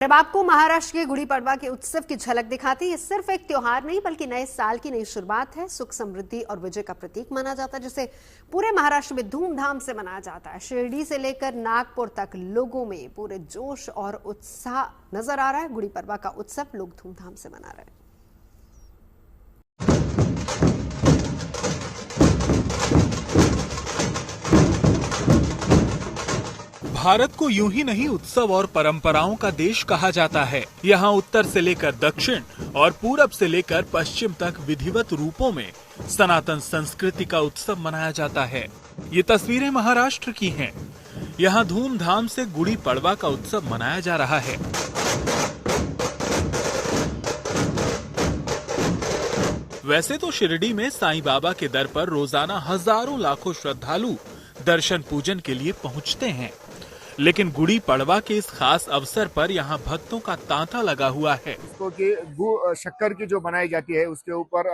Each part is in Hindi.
अब आपको महाराष्ट्र के गुड़ी पड़वा के उत्सव की झलक दिखाते हैं। ये सिर्फ एक त्योहार नहीं बल्कि नए साल की नई शुरुआत है। सुख, समृद्धि और विजय का प्रतीक माना जाता है, जिसे पूरे महाराष्ट्र में धूमधाम से मनाया जाता है। शिरडी से लेकर नागपुर तक लोगों में पूरे जोश और उत्साह नजर आ रहा है। गुड़ी पड़वा का उत्सव लोग धूमधाम से मना रहे हैं। भारत को यूं ही नहीं उत्सव और परंपराओं का देश कहा जाता है। यहाँ उत्तर से लेकर दक्षिण और पूरब से लेकर पश्चिम तक विधिवत रूपों में सनातन संस्कृति का उत्सव मनाया जाता है। ये तस्वीरें महाराष्ट्र की हैं। यहाँ धूमधाम से गुड़ी पड़वा का उत्सव मनाया जा रहा है। वैसे तो शिरडी में साईं बाबा के दर पर रोजाना हजारों लाखों श्रद्धालु दर्शन पूजन के लिए पहुँचते हैं, लेकिन गुड़ी पड़वा के इस खास अवसर पर यहाँ भक्तों का तांता लगा हुआ है। इसको कि शक्कर की जो बनाई जाती है उसके ऊपर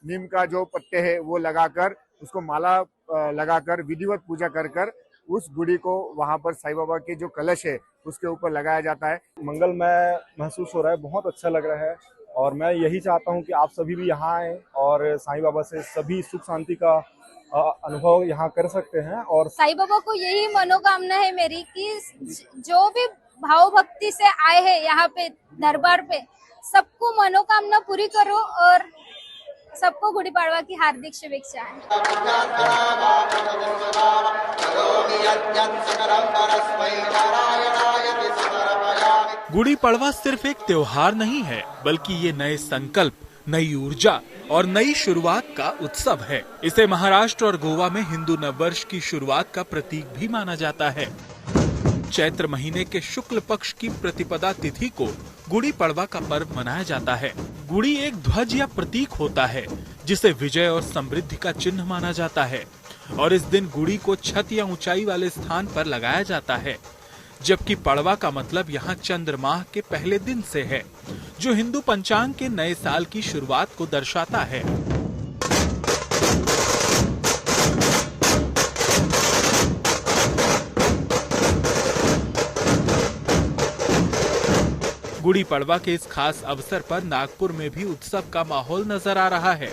नीम का जो पत्ते है वो लगाकर उसको माला लगाकर विधिवत पूजा कर उस गुड़ी को वहाँ पर साईं बाबा के जो कलश है उसके ऊपर लगाया जाता है। मंगलमय महसूस हो रहा है, बहुत अच्छा लग रहा है और मैं यही चाहता हूँ कि आप सभी भी यहाँ आए और साईं बाबा से सभी सुख शांति का अनुभव यहाँ कर सकते हैं। और साईं बाबा को यही मनोकामना है मेरी कि जो भी भाव भक्ति से आए हैं यहाँ पे दरबार पे, सबको मनोकामना पूरी करो और सबको गुड़ी पड़वा की हार्दिक शुभेच्छाएं। गुड़ी पड़वा सिर्फ एक त्योहार नहीं है, बल्कि ये नए संकल्प, नई ऊर्जा और नई शुरुआत का उत्सव है। इसे महाराष्ट्र और गोवा में हिंदू नववर्ष की शुरुआत का प्रतीक भी माना जाता है। चैत्र महीने के शुक्ल पक्ष की प्रतिपदा तिथि को गुड़ी पड़वा का पर्व मनाया जाता है। गुड़ी एक ध्वज या प्रतीक होता है जिसे विजय और समृद्धि का चिन्ह माना जाता है और इस दिन गुड़ी को छत या ऊंचाई वाले स्थान पर लगाया जाता है, जबकि पड़वा का मतलब यहाँ चंद्रमाह के पहले दिन से है, जो हिंदू पंचांग के नए साल की शुरुआत को दर्शाता है। गुड़ी पड़वा के इस खास अवसर पर नागपुर में भी उत्सव का माहौल नजर आ रहा है।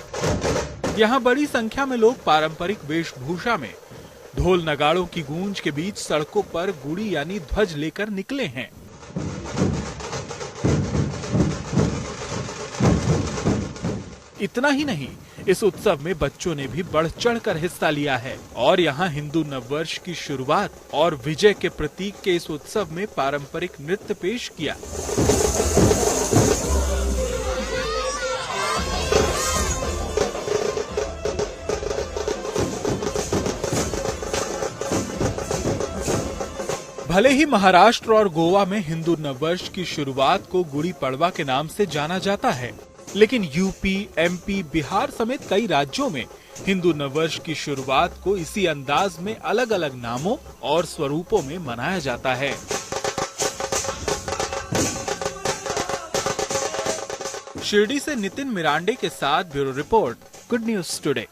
यहाँ बड़ी संख्या में लोग पारंपरिक वेशभूषा में ढोल नगाड़ों की गूंज के बीच सड़कों पर गुड़ी यानी ध्वज लेकर निकले हैं। इतना ही नहीं, इस उत्सव में बच्चों ने भी बढ़ चढ़कर हिस्सा लिया है और यहाँ हिंदू नववर्ष की शुरुआत और विजय के प्रतीक के इस उत्सव में पारंपरिक नृत्य पेश किया। भले ही महाराष्ट्र और गोवा में हिंदू नववर्ष की शुरुआत को गुड़ी पड़वा के नाम से जाना जाता है, लेकिन यूपी, एमपी, बिहार समेत कई राज्यों में हिंदू नववर्ष की शुरुआत को इसी अंदाज में अलग अलग नामों और स्वरूपों में मनाया जाता है। शिरडी से नितिन मिरांडे के साथ bureau report, good news today.